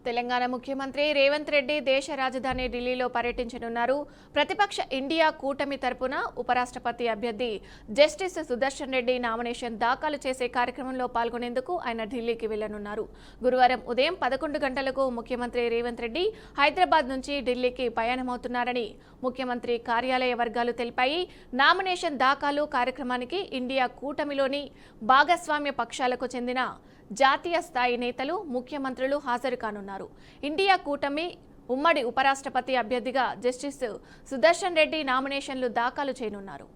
తెలంగాణ ముఖ్యమంత్రి రేవంత్ రెడ్డి దేశ రాజధాని ఢిల్లీలో పర్యటించనున్నారు. ప్రతిపక్ష ఇండియా కూటమి తరపున ఉపరాష్ట్రపతి అభ్యర్థి జస్టిస్ సుదర్శన్ రెడ్డి నామినేషన్ దాఖలు చేసే కార్యక్రమంలో పాల్గొనేందుకు ఆయన ఢిల్లీకి వెళ్లనున్నారు. గురువారం ఉదయం 11 గంటలకు ముఖ్యమంత్రి రేవంత్ రెడ్డి హైదరాబాద్ నుంచి ఢిల్లీకి పయనమవుతున్నారని ముఖ్యమంత్రి కార్యాలయ వర్గాలు తెలిపాయి. నామినేషన్ దాఖలు కార్యక్రమానికి ఇండియా కూటమిలోని భాగస్వామ్య పక్షాలకు చెందిన జాతీయ స్థాయి నేతలు, ముఖ్యమంత్రులు హాజరు కానున్నారు. ఇండియా కూటమి ఉమ్మడి ఉపరాష్ట్రపతి అభ్యర్థిగా జస్టిస్ సుదర్శన్ రెడ్డి నామినేషన్లు దాఖలు చేయనున్నారు.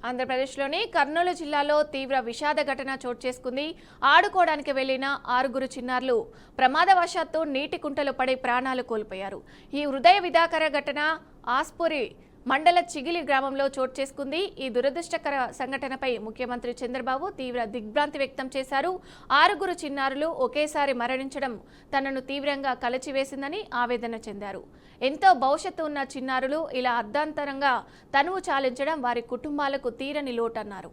ఆంధ్రప్రదేశ్లోని కర్నూలు జిల్లాలో తీవ్ర విషాద ఘటన చోటు చేసుకుంది. ఆడుకోవడానికి వెళ్లిన 6 చిన్నారులు ప్రమాదవశాత్తు నీటి కుంటలో పడి ప్రాణాలు కోల్పోయారు. ఈ హృదయ విదాకర ఘటన ఆస్పూరి మండల చిగిలి గ్రామంలో చోటు చేసుకుంది. ఈ దురదృష్టకర సంఘటనపై ముఖ్యమంత్రి చంద్రబాబు తీవ్ర దిగ్భ్రాంతి వ్యక్తం చేశారు. 6 చిన్నారులు ఒకేసారి మరణించడం తనను తీవ్రంగా కలచివేసిందని ఆవేదన చెందారు. ఎంతో భవిష్యత్తు ఉన్న చిన్నారులు ఇలా అర్ధాంతరంగా తనువు చాలించడం వారి కుటుంబాలకు తీరని లోటన్నారు.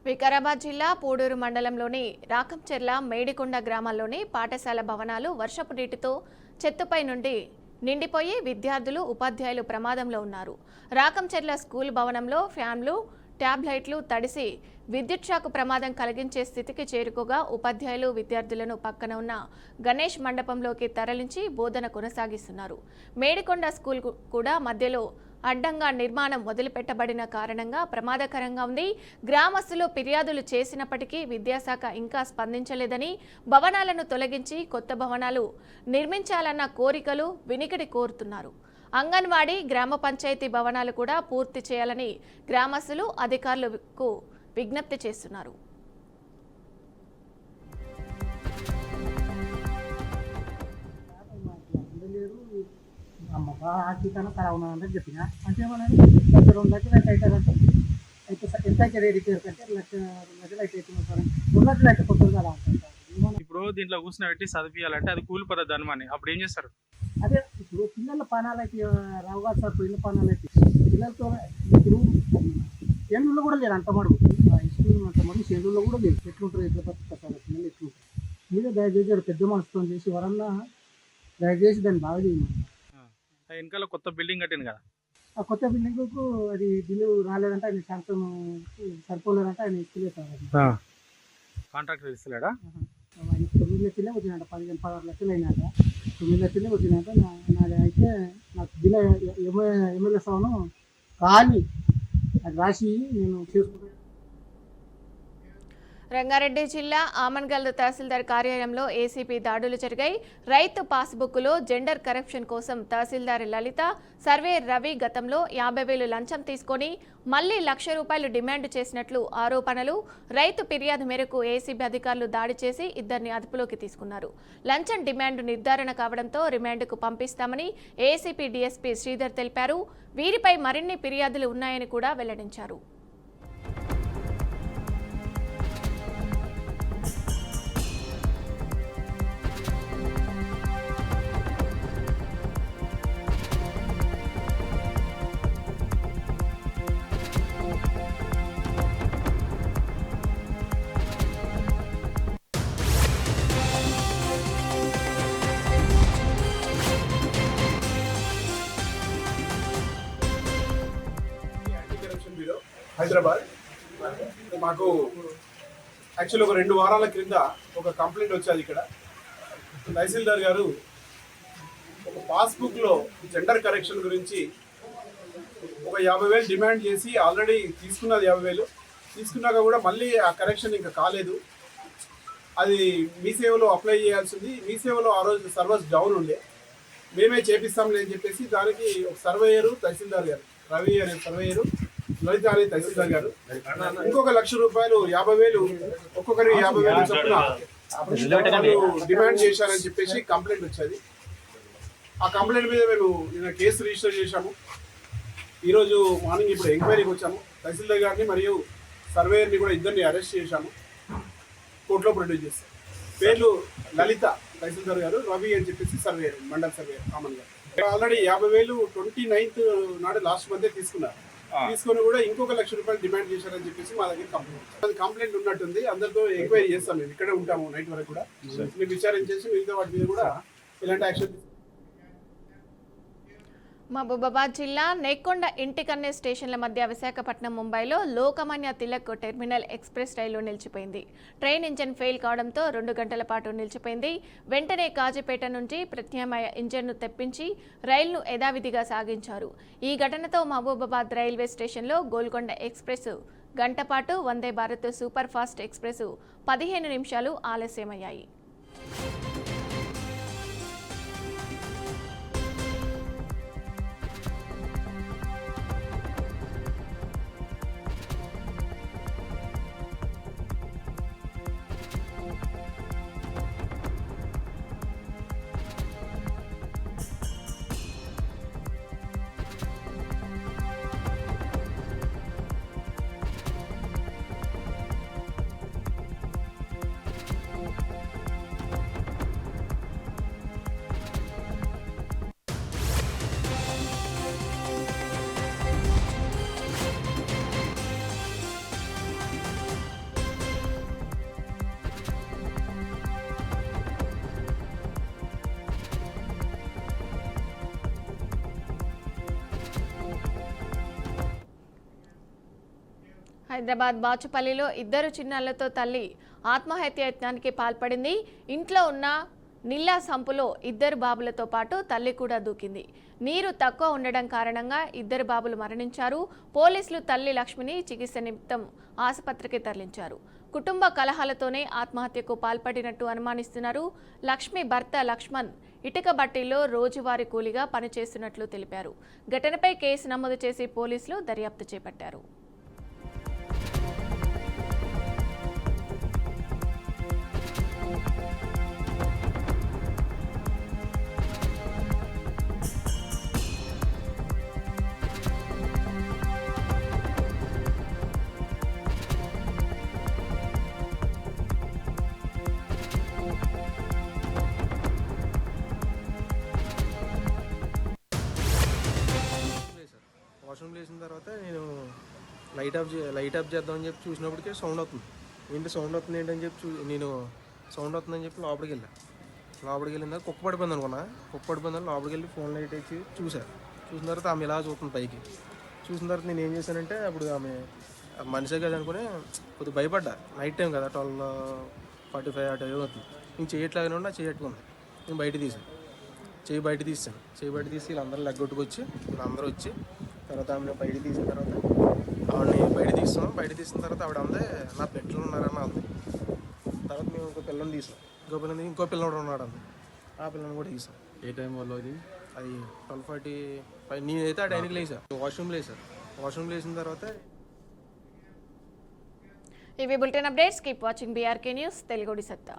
వికారాబాద్ జిల్లా పూడూరు మండలంలోని రాకంచెర్ల, మేడికొండ గ్రామాల్లోని పాఠశాల భవనాలు వర్షపు నీటితో చెత్తపై నుండి నిండిపోయి విద్యార్థులు, ఉపాధ్యాయులు ప్రమాదంలో ఉన్నారు. రాకంచెర్ల స్కూల్ భవనంలో ఫ్యాన్లు, ట్యాబ్లైట్లు తడిసి విద్యుత్ షాకు ప్రమాదం కలిగించే స్థితికి చేరుకోగా ఉపాధ్యాయులు, విద్యార్థులను పక్కన ఉన్న గణేష్ మండపంలోకి తరలించి బోధన కొనసాగిస్తున్నారు. మేడికొండ స్కూల్ కూడా మధ్యలో అడ్డంగా నిర్మాణం మొదలుపెట్టబడిన కారణంగా ప్రమాదకరంగా ఉంది. గ్రామస్తులు ఫిర్యాదులు చేసినప్పటికీ విద్యాశాఖ ఇంకా స్పందించలేదని, భవనాలను తొలగించి కొత్త భవనాలు నిర్మించాలన్న కోరికలు వినికిడి కోరుతున్నారు. అంగన్వాడీ, గ్రామ పంచాయతీ భవనాలు కూడా పూర్తి చేయాలని గ్రామస్తులు అధికారులకు విజ్ఞప్తి చేస్తున్నారు. ఆర్థికంగా ఖరాబ్ ఉన్నదని చెప్పిన అంటే ఏమన్నాడు 2 లక్షలు అయితే అవుతారంటే అయితే ఎంత అయితే రిపేర్ కంటే 2 లక్షలు అయితే 2 లక్షలు అయితే కొత్తది కదా అంటారు. ఇప్పుడు దీంట్లో కూర్చుని పెట్టి చదివియాలంటే అది కూలి పద్ధతి అనమని అప్పుడు ఏం చేస్తారు? అదే ఇప్పుడు పిల్లల పానాలు అయితే రావు కాదు సార్, పిల్లల పానాలు అయితే పిల్లలతో ఇప్పుడు చేనుల్లో కూడా లేదు అంత మడుగు, స్కూల్ అంత మడుగు చేనుల్లో కూడా లేదు. ఎట్లుంటారు, ఎట్లా బతుకుతారు పిల్లలు, ఎట్లుంటారు? మీరే దయచేసి పెద్ద మనసుతో చేసి వరన్నా దయచేసి దాన్ని బాగా చేయమని. వెనకాల కొత్త బిల్డింగ్ కట్టింది కదా, ఆ కొత్త బిల్డింగ్కు అది బిల్లు రాలేదంటే ఆయన శాంతం సరిపోలేదంటే ఆయన ఇస్తలేదు సార్. కాంట్రాక్టర్ ఇస్తలేడా? ఆయన 9 లక్షలే వచ్చినాయంట, 15-16 లక్షలు అయినాక 9 లక్షలే వచ్చినాయంట. నాది అయితే నాకు బిల్ ఎమ్మెల్యే సభను కానీ అది రాసి నేను చేసుకుంటాను. రంగారెడ్డి జిల్లా ఆమన్గల్ తహసీల్దార్ కార్యాలయంలో ఏసీపీ దాడులు జరిగాయి. రైతు పాస్బుక్లో జెండర్ కరప్షన్ కోసం తహసీల్దార్ లలిత, సర్వేయర్ రవి గతంలో 50,000 లంచం తీసుకొని మళ్లీ ₹1,00,000 డిమాండ్ చేసినట్లు ఆరోపణలు. రైతు ఫిర్యాదు మేరకు ఏసీబీ అధికారులు దాడి చేసి 2 అదుపులోకి తీసుకున్నారు. లంచం డిమాండ్ నిర్ధారణ కావడంతో రిమాండ్కు పంపిస్తామని ఏసీపీ డీఎస్పీ శ్రీధర్ తెలిపారు. వీరిపై మరిన్ని ఫిర్యాదులు ఉన్నాయని కూడా వెల్లడించారు. హైదరాబాద్ మాకు యాక్చువల్లీ ఒక 2 వారాల క్రింద ఒక కంప్లైంట్ వచ్చేది. ఇక్కడ తహసీల్దార్ గారు ఒక పాస్బుక్లో జెండర్ కరెక్షన్ గురించి ఒక 50,000 డిమాండ్ చేసి ఆల్రెడీ తీసుకున్నది 50,000 తీసుకున్నాక కూడా మళ్ళీ ఆ కరెక్షన్ ఇంకా కాలేదు. అది మీ సేవలో అప్లై చేయాల్సింది. మీ సేవలో ఆ రోజు సర్వర్స్ డౌన్ ఉండే, మేమే చేపిస్తాంలే అని చెప్పేసి దానికి ఒక సర్వేయరు తహసీల్దార్ గారు, రవి అనే సర్వేయరు, లలిత అనే తహసీల్దార్ గారు ఇంకొక ₹1,00,000 50,000 ఒక్కొక్కరి 50,000 చొప్పున వాళ్ళు డిమాండ్ చేశారని చెప్పేసి కంప్లైంట్ వచ్చేది. ఆ కంప్లైంట్ మీద మేము నిన్న కేసు రిజిస్టర్ చేశాము. ఈరోజు మార్నింగ్ ఇప్పుడు ఎంక్వైరీకి వచ్చాము. తహసీల్దార్ గారిని మరియు సర్వేయర్ని కూడా ఇద్దరిని అరెస్ట్ చేశాము, కోర్టులో ప్రొడ్యూస్ చేస్తాం. పేర్లు లలిత తహసీల్దార్ గారు, రవి అని చెప్పేసి సర్వేయర్, మండల సర్వేయర్ కామన్ గారు. ఆల్రెడీ 50,000 29th నాడు లాస్ట్ మంతే తీసుకున్నారు. తీసుకొని కూడా ఇంకొక ₹1,00,000 డిమాండ్ చేశారని చెప్పేసి మా దగ్గర కంప్లైంట్ ఉన్నట్టుంది. అందరితో ఎంక్వైరీ చేస్తాం. మేము ఇక్కడే ఉంటాము నైట్ వరకు కూడా. మేము విచారించేసి మిగతా వాటి మీద కూడా ఇలాంటి యాక్షన్. మహబూబాబాద్ జిల్లా నేక్కొండ ఇంటికన్నే స్టేషన్ల మధ్య విశాఖపట్నం ముంబైలో లోకమాన్య తిలక్ టెర్మినల్ ఎక్స్ప్రెస్ రైలు నిలిచిపోయింది. ట్రైన్ ఇంజన్ ఫెయిల్ కావడంతో 2 గంటల పాటు నిలిచిపోయింది. వెంటనే కాజీపేట నుంచి ప్రత్యామ్నాయ ఇంజన్ను తెప్పించి రైలును యథావిధిగా సాగించారు. ఈ ఘటనతో మహబూబాబాద్ రైల్వే స్టేషన్లో గోల్కొండ ఎక్స్ప్రెస్ గంట పాటు, Vande Bharat super fast express 15 నిమిషాలు ఆలస్యమయ్యాయి. హైదరాబాద్ బాచుపల్లిలో 2 చిన్నారులతో తల్లి ఆత్మహత్య యత్నానికి పాల్పడింది. ఇంట్లో ఉన్న నిల్లా సంపులో 2 బాబులతో పాటు తల్లి కూడా దూకింది. నీరు తక్కువ ఉండడం కారణంగా 2 బాబులు మరణించారు. పోలీసులు తల్లి లక్ష్మిని చికిత్స నిమిత్తం ఆసుపత్రికి తరలించారు. కుటుంబ కలహాలతోనే ఆత్మహత్యకు పాల్పడినట్టు అనుమానిస్తున్నారు. లక్ష్మి భర్త లక్ష్మణ్ ఇటుక బట్టీలో రోజువారీ కూలీగా పనిచేస్తున్నట్లు తెలిపారు. ఘటనపై కేసు నమోదు చేసి పోలీసులు దర్యాప్తు చేపట్టారు. వాష్రూమ్ వేసిన తర్వాత నేను లైట్ ఆఫ్ చేద్దామని చెప్పి చూసినప్పటికే సౌండ్ అవుతుంది. ఏంటి సౌండ్ అవుతుంది ఏంటని చెప్పి నేను సౌండ్ అవుతుందని చెప్పి లోపలికి వెళ్ళిన తర్వాత కుక్క పడిపోయింది అనుకున్నా. కుక్క పడిపోయిందని లోపలికి వెళ్ళి ఫోన్ లైట్ వేసి చూసిన తర్వాత ఆమె ఇలా చూస్తుంది పైకి. చూసిన తర్వాత నేను ఏం చేశానంటే అప్పుడు ఆమె మనిషే కదా అనుకుని కొద్దిగా భయపడ్డా. నైట్ టైం కదా 12:45 ఆ టైం అవుతుంది. నేను చేయట్లాగానే ఉన్నా, చేయట్టుకుంది. నేను బయట తీసాను, చేయి బయట తీసి వీళ్ళందరూ లెగ్గొట్టుకొచ్చి వీళ్ళందరూ వచ్చి తర్వాత ఆమె బయట తీసిన తర్వాత ఆవిడని బయట తీసిన తర్వాత ఆవిడ అందే నా పెట్లు ఉన్నారని అంది. తర్వాత మేము ఇంకో పిల్లని తీసాం. ఇంకో పిల్లడు ఉన్నాడు అంది. ఆ పిల్లని కూడా తీసాం. ఏ టైం వల్ల అది 12:45. నేనైతే ఆ టైంకి లేసా, వాష్రూమ్ లేసిన తర్వాత. ఇవి bulletin updates. Keep watching BRK news తెలుగుడి సత్తా.